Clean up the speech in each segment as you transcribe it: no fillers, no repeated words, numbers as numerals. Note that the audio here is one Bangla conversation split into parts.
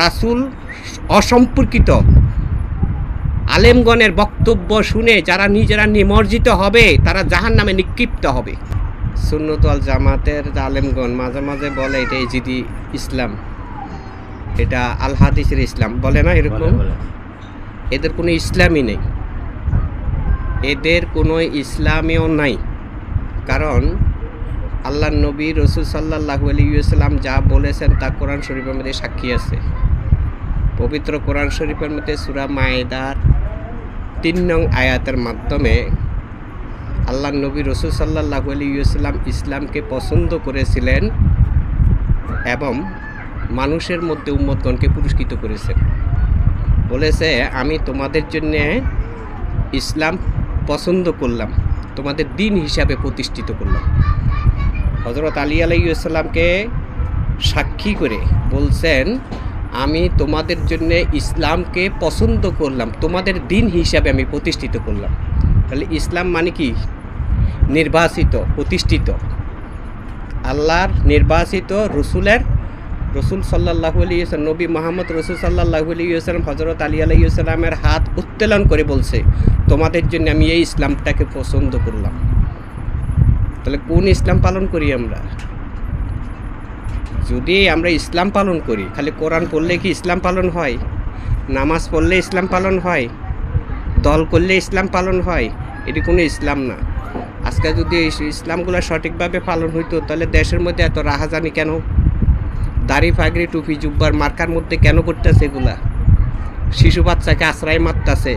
রাসূল অসম্পর্কিত আলেমগণের বক্তব্য শুনে যারা নিজেরা নিমজ্জিত হবে তারা জাহান্নামে নিক্ষিপ্ত হবে। সুন্নত ওয়াল জামাতের আলেমগণ মাঝে মাঝে বলে এটা ইজিদি ইসলাম, এটা আল হাদিসের ইসলাম, বলে না এরকম? এদের কোনো ইসলামই নেই, এদের কোনো ইসলামীও নাই। কারণ আল্লাহ নবী রসুল সাল্লাল্লাহু আলাইহি ওয়াসাল্লাম যা বলেছেন তা কোরআন শরীফের মধ্যে সাক্ষী আছে। পবিত্র কোরআন শরীফের মধ্যে সূরা মায়েদার ৩ নং আয়াতের মাধ্যমে আল্লাহ নবী রসুল সাল্লাল্লাহু আলাইহি ওয়াসাল্লাম ইসলামকে পছন্দ করেছিলেন এবং মানুষের মধ্যে উম্মতগণকে পুরস্কৃত করেছেন। বলেছে আমি তোমাদের জন্যে ইসলাম পছন্দ করলাম, তোমাদের দিন হিসাবে প্রতিষ্ঠিত করলাম। হযরত আলী আলাইহিস সালামকে সাক্ষী করে বলছেন আমি তোমাদের জন্য ইসলামকে পছন্দ করলাম, তোমাদের দিন হিসাবে আমি প্রতিষ্ঠিত করলাম। তাহলে ইসলাম মানে কি? নির্বাচিত, প্রতিষ্ঠিত, আল্লাহর নির্বাচিত রসুল সাল্লাল্লাহু আলাইহি ওয়াসাল্লাম, নবী মুহাম্মদ রসুল সাল্লাল্লাহু আলাইহি ওয়াসাল্লাম হযরত আলী আলাইহিস সালামের হাত উত্তোলন করে বলছে তোমাদের জন্য আমি এই ইসলামটাকে পছন্দ করলাম। তাহলে কোন ইসলাম পালন করি আমরা? যদি আমরা ইসলাম পালন করি, খালি কোরআন পড়লে কি ইসলাম পালন হয়? নামাজ পড়লে ইসলাম পালন হয়? দল করলে ইসলাম পালন হয়? এটি কোনো ইসলাম না। আজকে যদি এই ইসলামগুলো সঠিকভাবে পালন হইতো তাহলে দেশের মধ্যে এত রাহাজানি কেন? দাড়ি পাগড়ি টুপি জুব্বার মার্কার মধ্যে কেন করতেছে এগুলা? শিশু বাচ্চাকে আশ্রয় মারতেছে,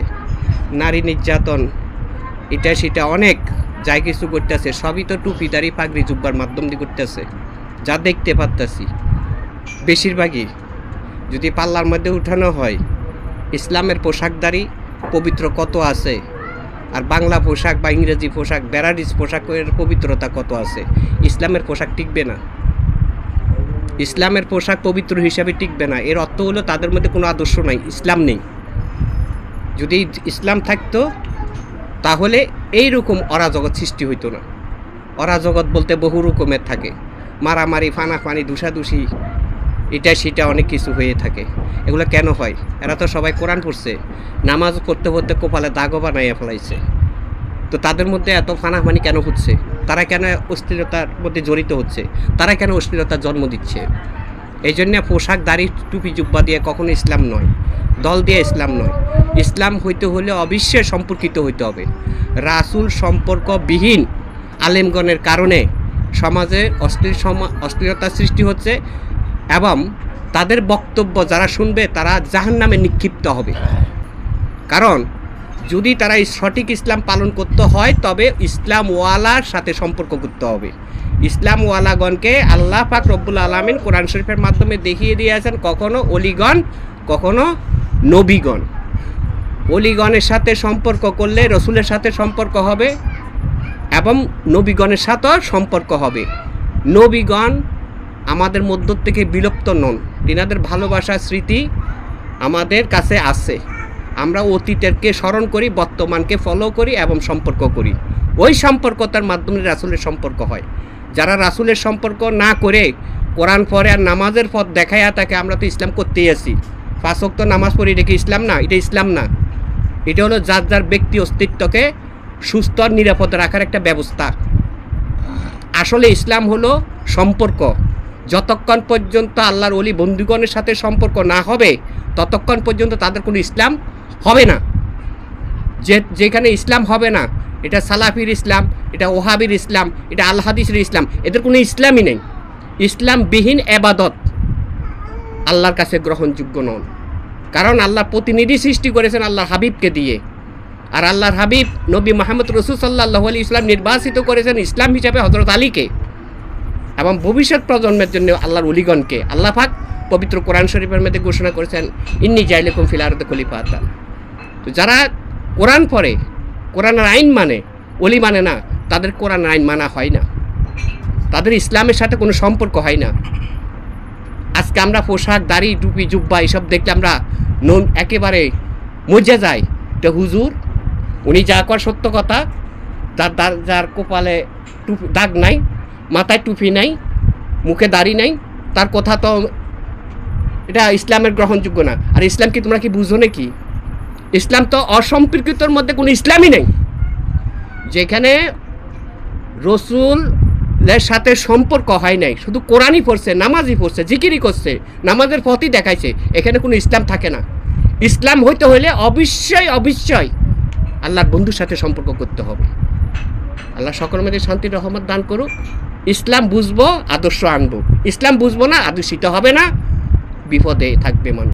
নারী নির্যাতন, এটা সেটা অনেক যাই কিছু করতেছে, সবই তো টুপি দাড়ি পাগড়ি জুব্বার মাধ্যম দিয়ে করতেছে, যা দেখতে পারতেছি। বেশিরভাগই যদি পাল্লার মধ্যে উঠানো হয় ইসলামের পোশাকদারি পবিত্র কত আছে, আর বাংলা পোশাক বা ইংরেজি পোশাক ব্যারাডিস পোশাকের পবিত্রতা কত আছে। ইসলামের পোশাক টিকবে না, ইসলামের পোশাক পবিত্র হিসাবে টিকবে না। এর অর্থ হলো তাদের মধ্যে কোনো আদর্শ নাই, ইসলাম নেই। যদি ইসলাম থাকতো তাহলে এইরকম অরাজগৎ সৃষ্টি হইতো না। অরাজগৎ বলতে বহু রকমের থাকে, মারামারি, ফানাফানি, দুষাদুষি, এটা সেটা অনেক কিছু হয়ে থাকে। এগুলো কেন হয়? এরা তো সবাই কোরআন পড়ছে, নামাজ পড়তে পড়তে কপালে দাগও বানাইয়া ফেলাইছে। তো তাদের মধ্যে এত ফানাফানি কেন হচ্ছে? তারা কেন অশ্লীলতার মধ্যে জড়িত হচ্ছে? তারা কেন অশ্লীলতার জন্ম দিচ্ছে? এই জন্য পোশাক দাড়ি টুপি জুব্বা দিয়ে কখনো ইসলাম নয়, দল দিয়ে ইসলাম নয়। ইসলাম হইতে হলে অবশ্যই সম্পর্কিত হইতে হবে। রাসূল সম্পর্কবিহীন আলেমগণের কারণে সমাজে অশ্লীলতা সৃষ্টি হচ্ছে এবং তাদের বক্তব্য যারা শুনবে তারা জাহান্নামে নিক্ষিপ্ত হবে। কারণ যদি তারা সঠিক ইসলাম পালন করতে হয় তবে ইসলামওয়ালার সাথে সম্পর্ক করতে হবে। ইসলামওয়ালাগণকে আল্লাহ পাক রব্বুল আলামিন কোরআন শরীফের মাধ্যমে দেখিয়ে দিয়েছেন কখনো অলিগণ, কখনো নবীগণ। অলিগণের সাথে সম্পর্ক করলে রসুলের সাথে সম্পর্ক হবে এবং নবীগণের সাথেও সম্পর্ক হবে। নবীগণ আমাদের মধ্য থেকে বিলুপ্ত নন, তিনাদের ভালোবাসার স্মৃতি আমাদের কাছে আছে। আমরা অতীতেরকে স্মরণ করি, বর্তমানকে ফলো করি এবং সম্পর্ক করি। ওই সম্পর্কতার মাধ্যমে রাসূলের সম্পর্ক হয়। যারা রাসূলের সম্পর্ক না করে কোরআন পড়ে আর নামাজের পথ দেখাইয়া থাকে, আমরা তো ইসলাম করতেই আছি। 5 ওয়াক্ত নামাজ পড়ি, এটা কি ইসলাম না? এটা ইসলাম না। এটা হলো যার যার ব্যক্তি অস্তিত্বকে সুস্থ আর নিরাপদ রাখার একটা ব্যবস্থা। আসলে ইসলাম হলো সম্পর্ক। যতক্ষণ পর্যন্ত আল্লাহর ওলি বন্ধুগণের সাথে সম্পর্ক না হবে ততক্ষণ পর্যন্ত তাদের কোনো ইসলাম হবে না। যেখানে ইসলাম হবে না, এটা সালাফির ইসলাম, এটা ওহাবির ইসলাম, এটা আল হাদিসের ইসলাম, এদের কোনো ইসলামই নেই। ইসলামবিহীন এবাদত আল্লাহর কাছে গ্রহণযোগ্য নন। কারণ আল্লাহ প্রতিনিধি সৃষ্টি করেছেন আল্লাহর হাবিবকে দিয়ে, আর আল্লাহর হাবিব নবী মুহাম্মদ রাসূল সাল্লাল্লাহু আলাইহি ওয়াসাল্লাম নির্বাচিত করেছেন ইসলাম হিসাবে হযরত আলীকে এবং ভবিষ্যৎ প্রজন্মের জন্য আল্লাহর ওলিগণকে। আল্লাহ পাক পবিত্র কোরআন শরীফের মধ্যে ঘোষণা করেছেন ইন্নী জাইলুকুম ফিল আরদি খলিফাতান। তো যারা কোরআন পড়ে, কোরআনের আইন মানে, ওলি মানে না, তাদের কোরআনের আইন মানা হয় না, তাদের ইসলামের সাথে কোনো সম্পর্ক হয় না। আজকে আমরা পোশাক দাড়ি টুপি জুব্বা এসব দেখলে আমরা একেবারে মজা যায়। এটা হুজুর, উনি যা কর সত্য কথা, যার কপালে দাগ নাই, মাথায় টুপি নাই, মুখে দাড়ি নাই, তার কথা তো এটা ইসলামের গ্রহণযোগ্য না। আর ইসলাম কি তোমরা কি বুঝো নাকি? ইসলাম তো অসম্পর্কিতর মধ্যে কোনো ইসলামই নেই। যেখানে রসুলের সাথে সম্পর্ক হয় নাই, শুধু কোরআনই পড়ছে, নামাজই পড়ছে, জিকিরই করছে, নামাজের পথই দেখাইছে, এখানে কোনো ইসলাম থাকে না। ইসলাম হইতে হইলে অবশ্যই আল্লাহর বন্ধুর সাথে সম্পর্ক করতে হবে। আল্লাহ সকলের মধ্যে শান্তির রহমত দান করুক। ইসলাম বুঝবো, আদর্শ আনবো। ইসলাম বুঝবো না, আদর্শিত হবে না, বিপদে থাকবে মানুষ।